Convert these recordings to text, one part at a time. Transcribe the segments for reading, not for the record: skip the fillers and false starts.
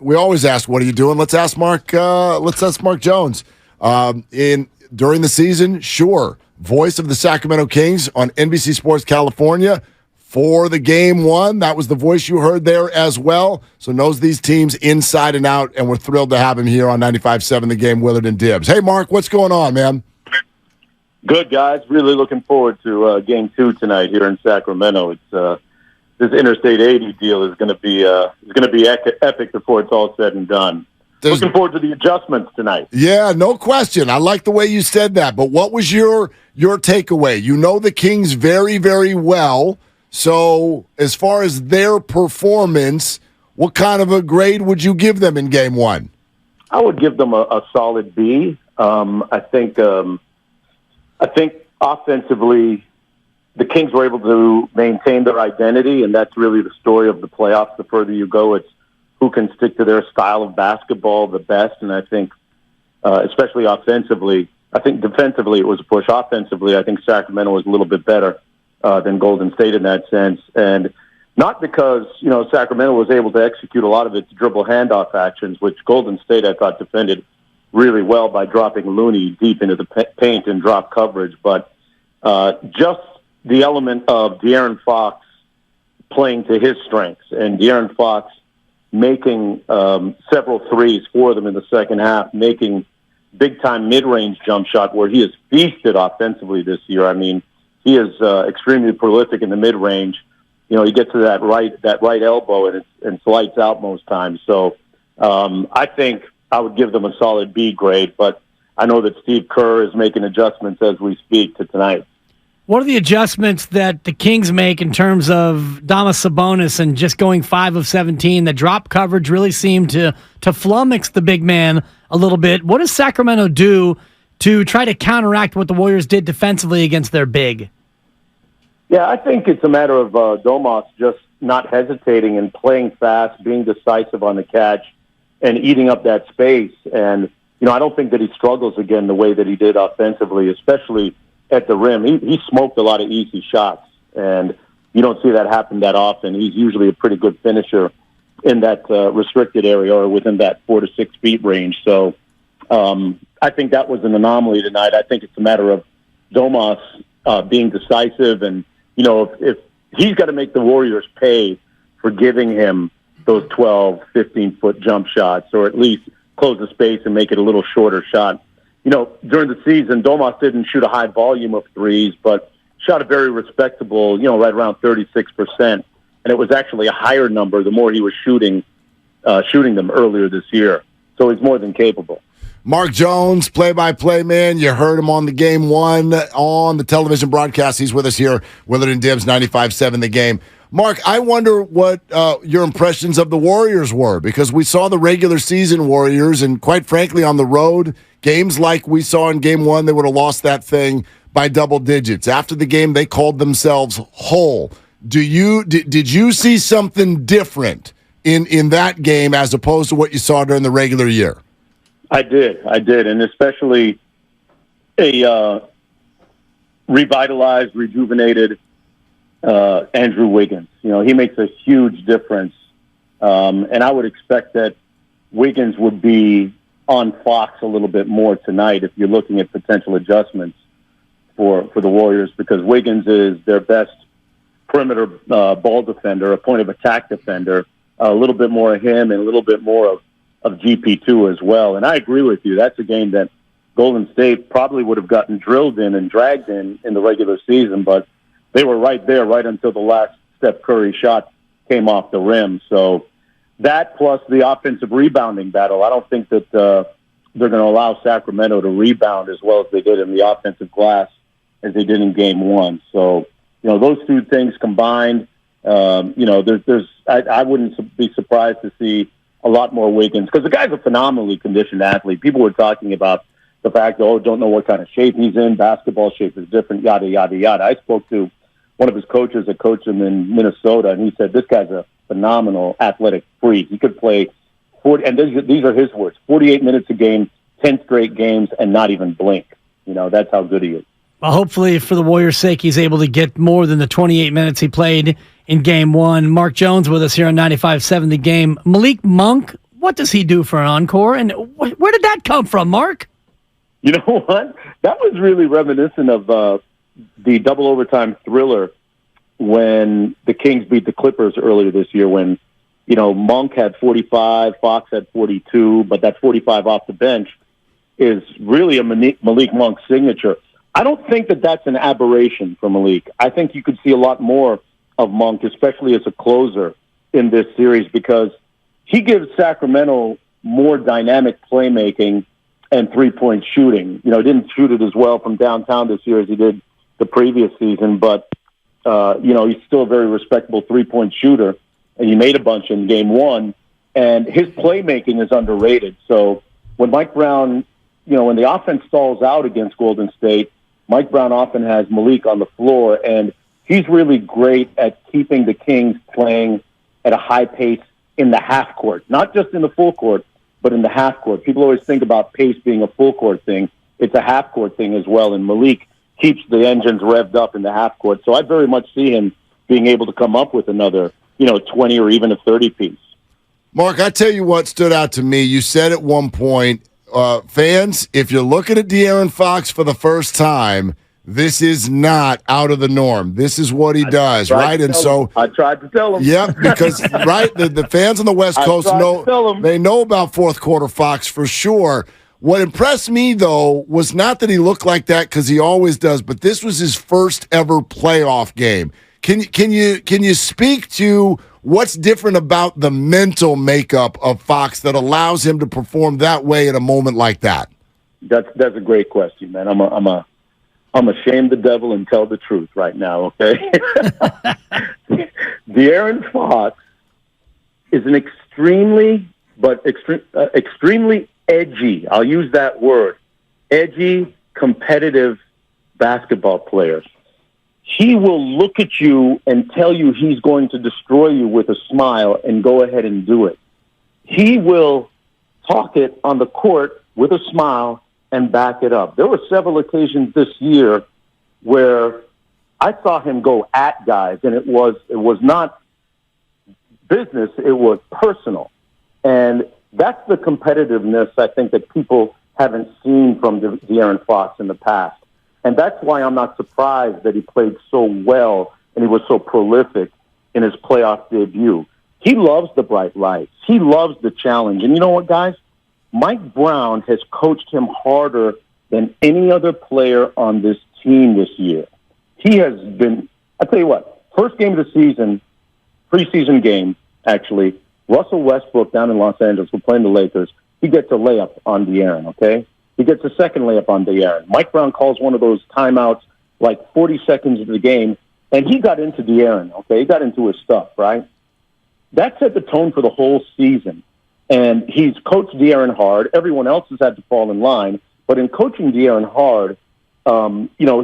We always ask, "What are you doing?" Let's ask Mark. Let's ask Mark Jones. During the season, sure, voice of the Sacramento Kings on NBC Sports California for the game one. That was the voice you heard there as well. So knows these teams inside and out, and we're thrilled to have him here on 95.7 The Game. Willard and Dibs. Hey, Mark, what's going on, man? Good, guys. Really looking forward to Game 2 tonight here in Sacramento. It's this Interstate 80 deal is going to be epic before it's all said and done. Looking forward to the adjustments tonight. Yeah, no question. I like the way you said that. But what was your takeaway? You know the Kings very, very well. So as far as their performance, what kind of a grade would you give them in Game 1? I would give them a solid B. I think offensively, the Kings were able to maintain their identity, and that's really the story of the playoffs. The further you go, it's who can stick to their style of basketball the best. And I think, especially offensively, I think defensively it was a push. Offensively, I think Sacramento was a little bit better than Golden State in that sense. And not because, Sacramento was able to execute a lot of its dribble handoff actions, which Golden State, I thought, defended really well by dropping Looney deep into the paint and drop coverage. But just the element of De'Aaron Fox playing to his strengths and De'Aaron Fox making several threes for them in the second half, making big-time mid-range jump shot where he has feasted offensively this year. I mean, he is extremely prolific in the mid-range. He gets to that right elbow and it's lights out most times. So I think I would give them a solid B grade, but I know that Steve Kerr is making adjustments as we speak to tonight. What are the adjustments that the Kings make in terms of Sabonis and just going 5 of 17? The drop coverage really seemed to flummox the big man a little bit. What does Sacramento do to try to counteract what the Warriors did defensively against their big? Yeah, I think it's a matter of Domas just not hesitating and playing fast, being decisive on the catch, and eating up that space. And, I don't think that he struggles again the way that he did offensively, especially at the rim. He smoked a lot of easy shots, and you don't see that happen that often. He's usually a pretty good finisher in that restricted area or within that 4 to 6 feet range. So I think that was an anomaly tonight. I think it's a matter of Domas being decisive, and if he's got to make the Warriors pay for giving him those 12, 15-foot jump shots, or at least close the space and make it a little shorter shot. During the season, Domas didn't shoot a high volume of threes, but shot a very respectable, right around 36%. And it was actually a higher number the more he was shooting them earlier this year. So he's more than capable. Mark Jones, play-by-play man. You heard him on the Game 1 on the television broadcast. He's with us here, Willard and Dibs, 95.7 The Game. Mark, I wonder what your impressions of the Warriors were, because we saw the regular season Warriors, and quite frankly, on the road, games like we saw in Game 1, they would have lost that thing by double digits. After the game, they called themselves whole. Did you see something different in that game as opposed to what you saw during the regular year? I did, and especially a revitalized, rejuvenated Andrew Wiggins. He makes a huge difference, and I would expect that Wiggins would be on Fox a little bit more tonight if you're looking at potential adjustments for the Warriors, because Wiggins is their best perimeter ball defender, a point of attack defender. A little bit more of him and a little bit more of GP2 as well. And I agree with you. That's a game that Golden State probably would have gotten drilled in and dragged in the regular season, but they were right there right until the last Steph Curry shot came off the rim. So that plus the offensive rebounding battle, I don't think that they're going to allow Sacramento to rebound as well as they did in the offensive glass as they did in Game 1. So, those two things combined, I wouldn't be surprised to see a lot more Wiggins, because the guy's a phenomenally conditioned athlete. People were talking about the fact, don't know what kind of shape he's in. Basketball shape is different, yada, yada, yada. I spoke to one of his coaches that coached him in Minnesota, and he said this guy's a phenomenal athletic freak. He could play 40, and these are his words, 48 minutes a game, 10 straight games, and not even blink. That's how good he is. Well, hopefully, for the Warriors' sake, he's able to get more than the 28 minutes he played in Game 1. Mark Jones with us here on 95.7 The Game. Malik Monk what does he do for an encore? And where did that come from, Mark? You know what? That was really reminiscent of the double overtime thriller when the Kings beat the Clippers earlier this year when, Monk had 45, Fox had 42, but that 45 off the bench is really a Malik Monk signature. I don't think that that's an aberration for Malik. I think you could see a lot more of Monk, especially as a closer in this series, because he gives Sacramento more dynamic playmaking and three-point shooting. He didn't shoot it as well from downtown this year as he did the previous season, but, he's still a very respectable three-point shooter, and he made a bunch in game one, and his playmaking is underrated. So when Mike Brown, when the offense stalls out against Golden State, Mike Brown often has Malik on the floor, and he's really great at keeping the Kings playing at a high pace in the half court, not just in the full court, but in the half court. People always think about pace being a full court thing. It's a half court thing as well, and Malik keeps the engines revved up in the half court. So I very much see him being able to come up with another, 20 or even a 30 piece. Mark, I tell you what stood out to me. You said at one point, fans, if you're looking at De'Aaron Fox for the first time, this is not out of the norm. This is what he does, right? And so I tried to tell him. Yeah, because the fans on the West Coast know about fourth quarter Fox for sure. What impressed me though was not that he looked like that, because he always does, but this was his first ever playoff game. Can you speak to what's different about the mental makeup of Fox that allows him to perform that way in a moment like that? That's a great question, man. I'm ashamed the devil and tell the truth right now, okay? De'Aaron Fox is an extremely edgy, I'll use that word, edgy, competitive basketball player. He will look at you and tell you he's going to destroy you with a smile and go ahead and do it. He will talk it on the court with a smile and back it up. There were several occasions this year where I saw him go at guys, and it was not business, it was personal. And that's the competitiveness I think that people haven't seen from De'Aaron Fox in the past. And that's why I'm not surprised that he played so well and he was so prolific in his playoff debut. He loves the bright lights. He loves the challenge. And you know what, guys? Mike Brown has coached him harder than any other player on this team this year. He has been, I'll tell you what, first game of the season, preseason game, actually, Russell Westbrook down in Los Angeles, we're playing the Lakers, he gets a layup on De'Aaron, okay? He gets a second layup on De'Aaron. Mike Brown calls one of those timeouts like 40 seconds into the game, and he got into De'Aaron, okay? He got into his stuff, right? That set the tone for the whole season. And he's coached De'Aaron hard. Everyone else has had to fall in line. But in coaching De'Aaron hard,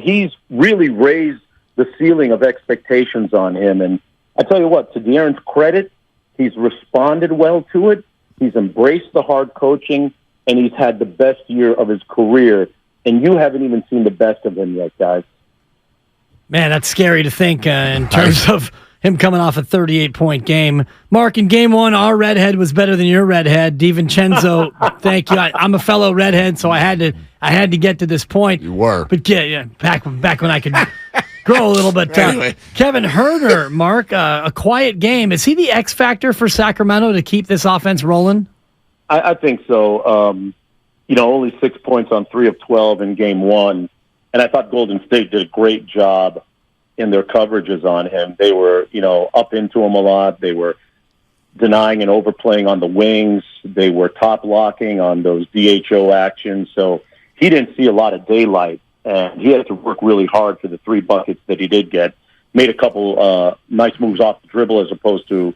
he's really raised the ceiling of expectations on him. And I tell you what, to De'Aaron's credit, he's responded well to it. He's embraced the hard coaching, and he's had the best year of his career. And you haven't even seen the best of him yet, guys. Man, that's scary to think in terms of him coming off a 38-point game. Mark, in game one, our redhead was better than your redhead. DiVincenzo, thank you. I'm a fellow redhead, so I had to get to this point. You were. But yeah, back when I could grow a little bit. Anyway. Kevin Huerter, Mark, a quiet game. Is he the X factor for Sacramento to keep this offense rolling? I think so. Only 6 points on 3 of 12 in game one. And I thought Golden State did a great job in their coverages on him. They were, up into him a lot. They were denying and overplaying on the wings. They were top blocking on those DHO actions. So he didn't see a lot of daylight, and he had to work really hard for the 3 buckets that he did get. Made a couple nice moves off the dribble as opposed to,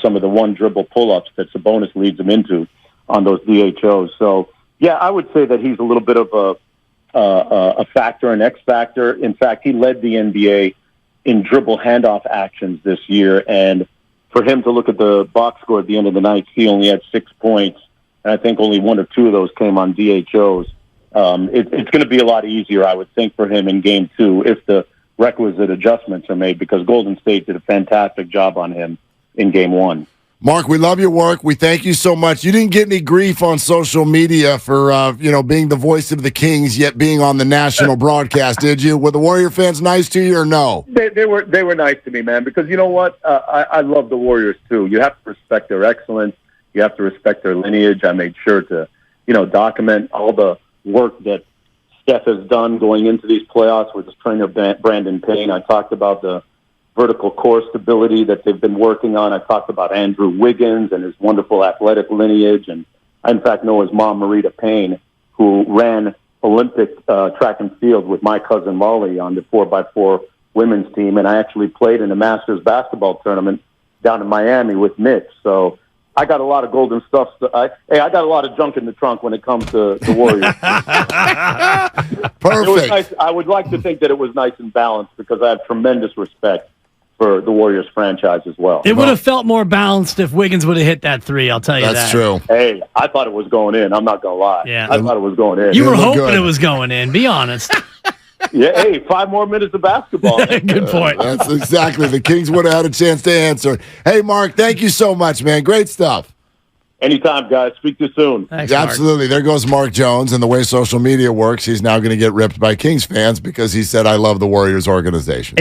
some of the one dribble pull-ups that Sabonis leads him into on those DHOs. So, yeah, I would say that he's a little bit of a factor, an X factor. In fact, he led the NBA in dribble handoff actions this year, and for him to look at the box score at the end of the night, he only had 6 points, and I think only 1 or 2 of those came on DHOs. It's going to be a lot easier, I would think, for him in game 2 if the requisite adjustments are made, because Golden State did a fantastic job on him in game 1. Mark, we love your work. We thank you so much. You didn't get any grief on social media for being the voice of the Kings, yet being on the national broadcast, did you? Were the Warrior fans nice to you or no? They were nice to me, man, because you know what? I love the Warriors, too. You have to respect their excellence. You have to respect their lineage. I made sure to, document all the work that Steph has done going into these playoffs with his trainer, Brandon Payne. I talked about the vertical core stability that they've been working on. I talked about Andrew Wiggins and his wonderful athletic lineage. And I, in fact, know his mom, Marita Payne, who ran Olympic track and field with my cousin Molly on the 4x4 women's team. And I actually played in a Masters basketball tournament down in Miami with Mitch. So I got a lot of golden stuff. I got a lot of junk in the trunk when it comes to the Warriors. Perfect. It was nice. I would like to think that it was nice and balanced because I have tremendous respect for the Warriors franchise as well. It would have felt more balanced if Wiggins would have hit that three, I'll tell you that. That's true. Hey, I thought it was going in. I'm not going to lie. Yeah. I thought it was going in. You were hoping it was going in, be honest. Yeah, hey, 5 more minutes of basketball. Good point. That's exactly. The Kings would have had a chance to answer. Hey, Mark, thank you so much, man. Great stuff. Anytime, guys. Speak to you soon. Thanks, Mark. Absolutely. There goes Mark Jones, and the way social media works, he's now going to get ripped by Kings fans because he said, I love the Warriors organization.